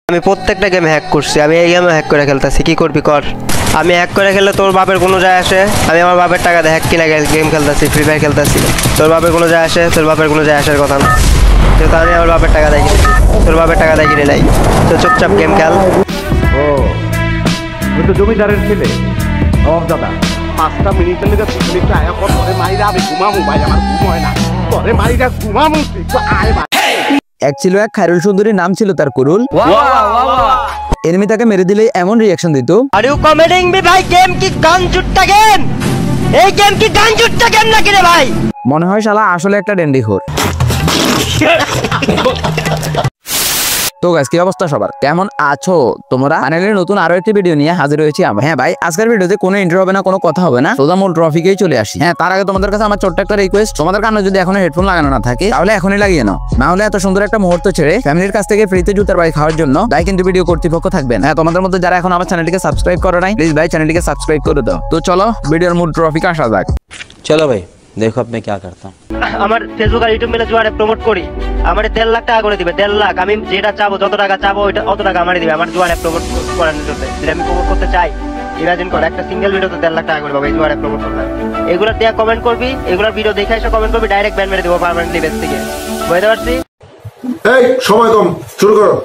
আমি প্রত্যেকটা game hack করছি, আমি এই গেমে হ্যাক করে খেলতেছি, কি করবি কর। আমি হ্যাক করে খেললে তোর বাপের কোনো যায় আসে? আমি আমার বাপের টাকা দিয়ে হ্যাক কিনা গেম খেলতেছি, ফ্রি ফায়ার খেলতেছি, তোর বাপের কোনো যায় আসে? তোর বাপের কোনো যায় আসার কথা না, যেহেতু আমি আমার বাপের টাকা দিয়ে কিনি, তোর বাপের টাকা দিয়ে কিনে নাই, তো চুপচাপ গেম খেল। ও তুই তো জমিদারের ছেলে দাদা, 5টা মিনিটের লেগে পিছনে আয়া কর, তোরে মাইরা আমি ঘুমামু ভাই, আমার ঘুম হয় না, তোরে মাইরা ঘুমামু, তুই আয় ভাই। এক ছিল এক খায়রুল সুন্দরী, নাম ছিল তার কুরুল। এনিমি তাকে মেরে দিলে এমন রিঅ্যাকশন দিত। আর ইউ কমেডিং মি ভাই? গেম কি গানজুট্টা গেম? এই গেম কি গানজুট্টা গেম নাকি রে ভাই? মনে হয় শালা আসলে একটা ডেন্ডিখোর। তো গাইস, কি অবস্থা সবার, কেমন আছো তোমরা? চ্যানেলের নতুন আরো একটি ভিডিও নিয়ে হাজির হয়েছি আমি। হ্যাঁ ভাই, আজকের ভিডিওতে কোনো ইন্ট্রো হবে না, কোনো কথা হবে না, সোজা মূল টপিকেই চলে আসি। হ্যাঁ, তার আগে তোমাদের কাছে আমার ছোট্ট একটা রিকোয়েস্ট, তোমাদের কানে যদি এখনো হেডফোন লাগানো না থাকে তাহলে এখনই লাগিয়ে নাও, না হলে এত সুন্দর একটা মুহূর্ত ছেড়ে ফ্যামিলির কাছ থেকে ফ্রিতে জুতার বাড়ি খাওয়ার জন্য দায় কিন্তু ভিডিও কর্তৃপক্ষ থাকবেন। হ্যাঁ, তোমাদের মধ্যে যারা এখন আমার চ্যানেলটিকে সাবস্ক্রাইব করে নাই, প্লিজ ভাই চ্যানেলটিকে সাবস্ক্রাইব করে দাও। তো চলো ভিডিওর মূল টপিকে আসা যাক। चलो भाई देखो अब मैं क्या करता हूँ। আমার ফেসবুক আর ইউটিউব মিলে জুয়ারে প্রমোট করি, আমার 1.5 লাখ টাকা করে দিবে, 1.5 লাখ। আমি যেটা চাবো, যত টাকা চাবো ওইটা অত টাকা আমারই দিবে, আমার জুয়ারে প্রমোট করানোর জন্য। যদি আমি প্রমোট করতে চাই, ইমাজিন কর, একটা সিঙ্গেল ভিডিওতে 1.5 লাখ টাকা করে পাবো এই জুয়ারে প্রমোট করতে। এগুলো দিয়ে কমেন্ট করবি, এগুলোর ভিডিও দেখে এসে কমেন্ট করবি, ডাইরেক্ট ব্যান মেরে দেবো পার্মানেন্টলি বেস থেকে। বুঝতে পারছি? এই সময় কম, শুরু করো।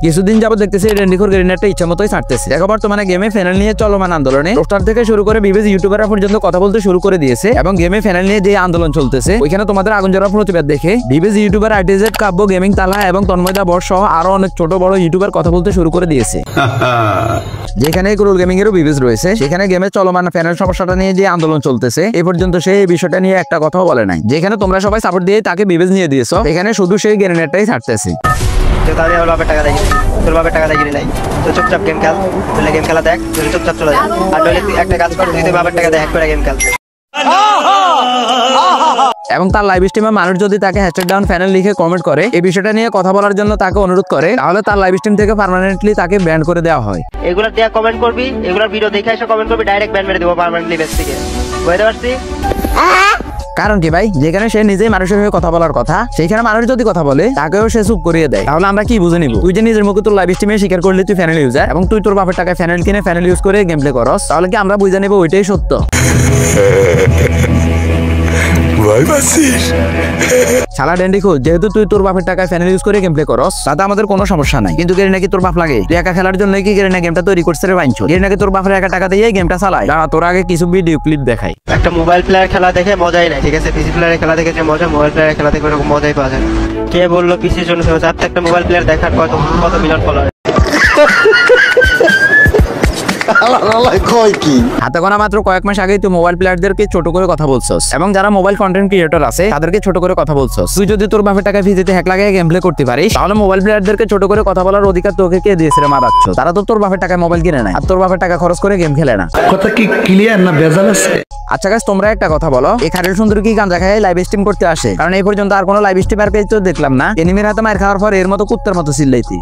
কিছুদিন যাবত দেখতেছি ডেন্ডিখোর গ্রেনেডটা ইচ্ছা মতোই ছাড়তেছে। দেখো বর্তমানে গেমে ফ্যানেল নিয়ে চলমান আন্দোলনে পোস্টার থেকে শুরু করে বিবেজ ইউটিউবাররা পর্যন্ত কথা বলতে শুরু করে দিয়েছে, এবং গেমে ফ্যানেল নিয়ে যে আন্দোলন চলতেছে ওইখানে তোমাদের আগুন জ্বলা প্রতিবাদ দেখে বিবেজ ইউটিউবার আর্টিজেট কাব্য গেমিং তালা এবং তন্ময়দা বর সহ আরো অনেক ছোট বড় ইউটিউবার কথা বলতে শুরু করে দিয়েছে। যেখানে কুরুল গেমিং এরও বিবেজ রয়েছে, সেখানে গেমে চলমান ফ্যানেল সমস্যাটা নিয়ে যে আন্দোলন চলতেছে এই পর্যন্ত সে এই বিষয়টা নিয়ে একটা কথাও বলে নাই। যেখানে তোমরা সবাই সাপোর্ট দিয়ে তাকে বিবেজ নিয়ে দিয়েছো, এখানে শুধু সেই গ্রেনেডটাই ছাড়তেছে। আমি আমার বাপের টাকা দেখি, তোর বাপের টাকা দেখি নাই, তো চুপচাপ গেম খেল। তাহলে গেম খেলা দেখ, তুই চুপচাপ চলে যা। আর নইলে তুই একটা কাজ কর, তুই বাপের টাকা দেখ করে গেম খেল। এবং তার লাইভ স্ট্রিমে মানুষ যদি তাকে #ডাউন ফ্যানেল লিখে কমেন্ট করে এই বিষয়টা নিয়ে কথা বলার জন্য তাকে অনুরোধ করে, তাহলে তার লাইভ স্ট্রিম থেকে পার্মানেন্টলি তাকে ব্যান করে দেওয়া হয়। এগুলো দিয়ে কমেন্ট করবি, এগুলোর ভিডিও দেখে এসে কমেন্ট করবি, ডাইরেক্ট ব্যান মেরে দেবো পার্মানেন্টলি বেস থেকে। বুঝতে পারছি? কারণ কি ভাই, যেখানে সে নিজেই মানুষের হয়ে কথা বলার কথা, সেইখানে মানুষ যদি কথা বলে তাকেও সে চুপ করিয়ে দেয়, তাহলে আমরা কি বুঝে নিব? তুই যে নিজের মুখে তোর লাইভ স্ট্রিমে স্বীকার করলি তুই ফ্যানেল ইউজার, এবং তুই তোর বাপের টাকায় ফ্যানেল কিনে ফ্যানেল ইউজ করে গেম প্লে করস, তাহলে কি আমরা বুঝে নেব ওইটাই সত্য? শালা ডেন্ডিখোর, যেহেতু তুই তোর বাপের টাকায় ফ্যানেল ইউজ করে গেম প্লে করস তাতে আমাদের কোনো সমস্যা নাই, কিন্তু গেরিনা কি তোর বাপ লাগে? তুই একা খেলার জন্য কি গেরিনা গেমটা তৈরি করছে রে বাইনছো? গেরিনা কি তোর বাপের একা টাকা দিয়ে গেমটা চালায়? দাঁড়া, তোর আগে কিছু ভিডিও ক্লিপ দেখাই। একটা মোবাইল প্লেয়ার খেলা দেখে মজাই নাই, ঠিক আছে? পিসি প্লেয়ারের খেলা দেখে যে মজা, মোবাইল প্লেয়ারের খেলা দেখে ওরকম মজাই পাওয়া যায়। কে বললো পিসির জন্য ফেমাস? আপনি একটা মোবাইল প্লেয়ার দেখার কত মিলিয়ন ফলোয়ার। হাতে গোনা মাত্র কয়েক মাস আগেই তুই মোবাইল প্লেয়ারদেরকে ছোট করে কথা বলছস, এবং যারা মোবাইল কন্টেন্ট ক্রিয়েটর আছে তাদেরকে ছোট করে কথা বলছস। তুই যদি তোর বাপের টাকায় ভিজিতে হ্যাক লাগিয়ে গেম প্লে করতে পারিস, তাহলে মোবাইল প্লেয়ারদেরকে ছোট করে কথা বলার অধিকার তোকে কে দিয়েছে রে মাদাচ্ছ? তারা তো তোর বাপের টাকায় মোবাইল কিনে নেয়, আর তোর বাপের টাকা খরচ করে গেম খেলে না। কথা কি ক্লিয়ার না ভেজাল আছে? আচ্ছা গাইস, তোমরা একটা কথা বলো, এই খায়রুল সুন্দরী কি গাঁজা খায় লাইভ স্ট্রিম করতে আসে? কারণ এই পর্যন্ত আর কোনো লাইভ স্ট্রিমার পেজ তো দেখলাম না এনিমির হাতে মার খাওয়ার পর এর মতো কুত্তার মতো চিল্লাইতি।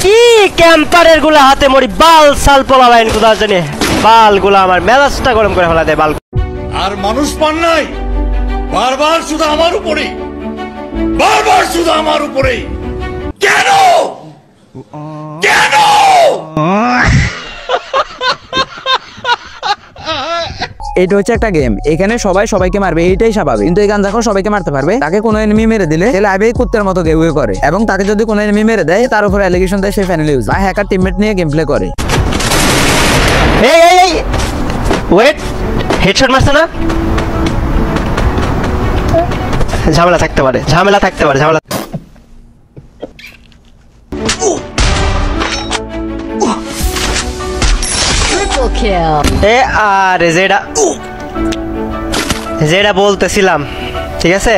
কি ক্যাম্পারের গুলা হাতে মরি বাল সাল পোলা লাইন কোথা জানে, বাল গুলা আমার মেজাজটা গরম করে ফেলা দেয়। বাল আর মানুষ পান নাই, বারবার শুধু আমার উপরে, বারবার শুধু আমার উপরে, কেন কেন? এটা হচ্ছে একটা গেম, এখানে সবাই সবাইকে মারবে, এইটাই স্বাভাবিক। কিন্তু এই গাঁজাখোর সবাইকে মারতে পারবে, তাকে কোনো এনিমি মেরে দিলে সে লাইভে কুত্তার মতো গেউ করে, এবং তাকে যদি কোনো এনিমি মেরে দেয় তার উপর অ্যালিগেশন দেয় সে ফ্যানেল ইউজ বা হ্যাকার টিমমেট নিয়ে গেম প্লে করে। এই ওয়েট, হেডশট মারছে না? ঝামেলা থাকতে পারে, ঝামেলা থাকতে পারে, ঝামেলা। আরে যেটা বলতেছিলাম, ঠিক আছে,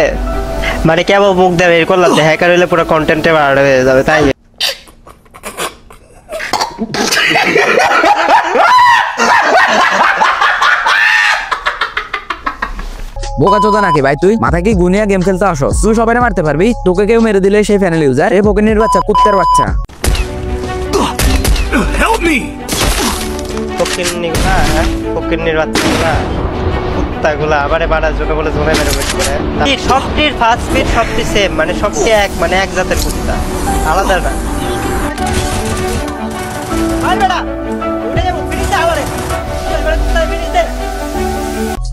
মানে কেবল মুখ দিয়ে বের করলাম যে হ্যাকার হইলে পুরো কন্টেন্টে বার হয়ে যাবে, তাই বোকা চোদা নাকি ভাই? তুই মাথায় কি গুনিয়া গেম খেলতে আসস? তুই সবাই মারতে পারবি, তোকে কেউ মেরে দিলে সেই ফ্যানেল ইউজার। এ ফকিন্নির বাচ্চা, কুত্তার বাচ্চা। ফকিন্নির বাচ্চা, কুত্তাগুলা আমারে বাড়ার জন্য বলে জমে মেরে বেশ করে সবটির ফার্স্ট স্পিড সবটি সেম মানে সবটি এক মানে এক জাতের কুত্তা আলাদা না আর বেটা উঠে যাবো ফিনিশ দে আমারে কুত্তা ফিনিশ দে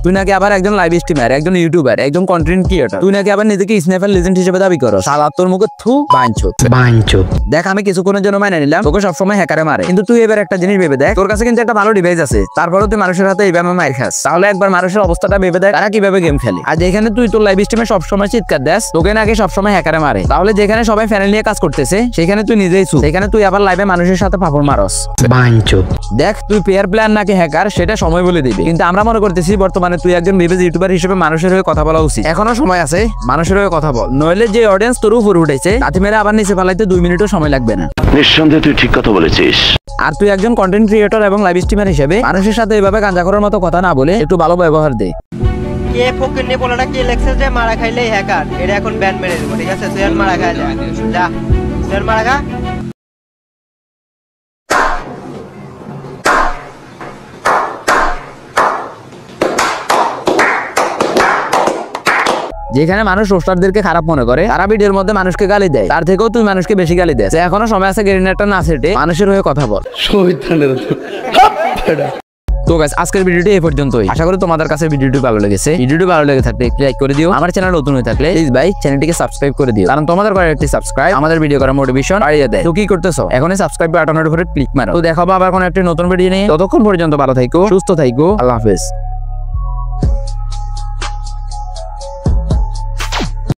তুই নাকি আবার একজন লাইভ স্ট্রিমার, একজন ইউটিউবার, একজন কন্টেন্ট ক্রিয়েটর, তুই নাকি আবার নিজেকে স্ন্যাপার লেজেন্ড হিসেবে দাবি করো। শালা তোর মুখে থু বাঞ্চোত। দেখ আমি কিছুক্ষণের জন্য মাইনে নিলাম তোকে সবসময় হ্যাকারে মারে, কিন্তু তুই এবার একটা জিনিস ভেবে দেখ, তোর কাছে কিন্তু একটা ভালো ডিভাইস আছে, তারপরেও তুই মানুষের হাতে এইভাবে মার খাস। তাহলে একবার মানুষের অবস্থাটা ভেবে দেখ তারা কিভাবে গেম খেলে। আর যেখানে তুই তোর লাইভ স্ট্রিমে সবসময় চিৎকার দেস, তোকে নাকি সবসময় হ্যাকারে মারে। তাহলে যেখানে সবাই ফ্যানেল নিয়ে কাজ করতেছে সেখানে তুই নিজেই চুপ, সেখানে তুই আবার লাইভে মানুষের সাথে ফাপড় মারস। দেখ তুই পেয়ার প্লেয়ার নাকি হ্যাকার সেটা সময় বলে দিবি, কিন্তু আমরা মনে করতেছি বর্তমানে তুই একজন বিবেজ ইউটিউবার হিসেবে মানুষের হয়ে কথা বলা উচিত। এখনো সময় আছে, মানুষের হয়ে কথা বল, নইলে যে অডিয়েন্স তোর উপর উঠেছে লাথি মেরে আবার নিচে ফেলাইতে 2 মিনিটও সময় লাগবে না। নিঃসন্দেহে তুই ঠিক কথা বলেছিস। আর তুই একজন কন্টেন্ট ক্রিয়েটর এবং লাইভ স্ট্রিমার হিসেবে মানুষের সাথে এভাবে গাঁজা করার মতো কথা না বলে একটু ভালো ব্যবহার দে। কে ফকির নিয়ে বলে না কে লেক্সাস যে মারা খাইলেই হ্যাকার, এটা এখন ব্যান মেরে দেবো, ঠিক আছে? তুই আর মারা খা যা তুই আর মারা খা। যেখানে মানুষ রোস্টারদেরকে খারাপ মনে করে, তারা ভিডিওর মধ্যে মানুষকে গালি দেয়, তার থেকেও তুই মানুষকে বেশি গালি দেয়। এখনো সময় আছে গেরিনারটা না সেটে মানুষের হয়ে কথা বল। তো গাইস আজকের ভিডিওটি এই পর্যন্তই। আশা করি তোমাদের কাছে ভিডিওটি ভালো লেগেছে। ভিডিওটি ভালো লেগে থাকলে লাইক করে দিও। আমার চ্যানেল নতুন হয়ে থাকলে প্লিজ ভাই চ্যানেলটিকে সাবস্ক্রাইব করে দিও, কারণ তোমাদের করে একটি সাবস্ক্রাইব আমাদের ভিডিও করার মোটিভেশন বাড়িয়ে দেয়। তো কি করতেছো? এখনই সাবস্ক্রাইব বাটনের উপরে ক্লিক মারো। তো দেখাবো আবার কোন একটি নতুন ভিডিও নিয়ে। ততক্ষণ পর্যন্ত ভালো থাকো, সুস্থ থাকো, আল্লাহ হাফেজ।